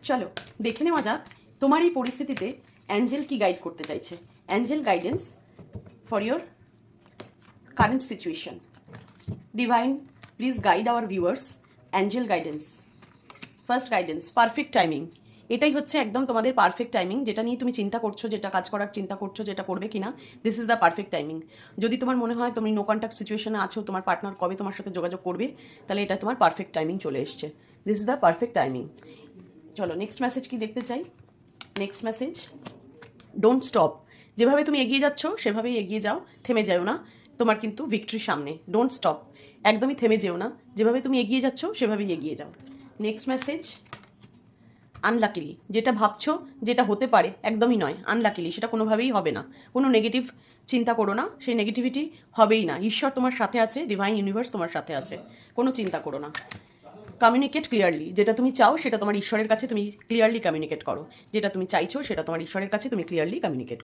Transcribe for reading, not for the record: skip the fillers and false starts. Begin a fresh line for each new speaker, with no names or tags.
চলো দেখে নেওয়া যাক তোমার এই পরিস্থিতিতে অ্যাঞ্জেল কি গাইড করতে চাইছে। Angel guidance for your current situation. Divine, please guide hour viewers. Angel guidance, first guidance, perfect timing. এটাই হচ্ছে একদম তোমাদের পারফেক্ট টাইমিং, যেটা নিয়ে তুমি চিন্তা করছো, যেটা কাজ করার চিন্তা করছো, যেটা করবে কিনা, this is the perfect timing. যদি তোমার মনে হয় তুমি নো কন্ট্যাক্ট সিচুয়েশনে আছো, তোমার পার্টনার কবে তোমার সাথে যোগাযোগ করবে, তাহলে এটা তোমার পারফেক্ট টাইমিং চলে এসছে। This is the perfect timing. চলো নেক্সট মেসেজ কি দেখতে চাই। Next message, don't stop. যেভাবে তুমি এগিয়ে যাচ্ছ সেভাবেই এগিয়ে যাও, থেমে যাও না। তোমার কিন্তু ভিক্টরি সামনে। ডোন্ট স্টপ, একদমই থেমে যেও না। যেভাবে তুমি এগিয়ে যাচ্ছ সেভাবেই এগিয়ে যাও। নেক্সট মেসেজ, আনলাকিলি, যেটা ভাবছো যেটা হতে পারে একদমই নয়। আনলাকিলি, সেটা কোনোভাবেই হবে না। কোনো নেগেটিভ চিন্তা করো না, সেই নেগেটিভিটি হবেই না। ঈশ্বর তোমার সাথে আছে, ডিভাইন ইউনিভার্স তোমার সাথে আছে, কোনো চিন্তা করো না। কমিউনিকেট ক্লিয়ারলি, যেটা তুমি চাও সেটা তোমার ঈশ্বরের কাছে তুমি ক্লিয়ারলি কমিউনিকেট করো। যেটা তুমি চাইছো সেটা তোমার ঈশ্বরের কাছে তুমি ক্লিয়ারলি কমিউনিকেট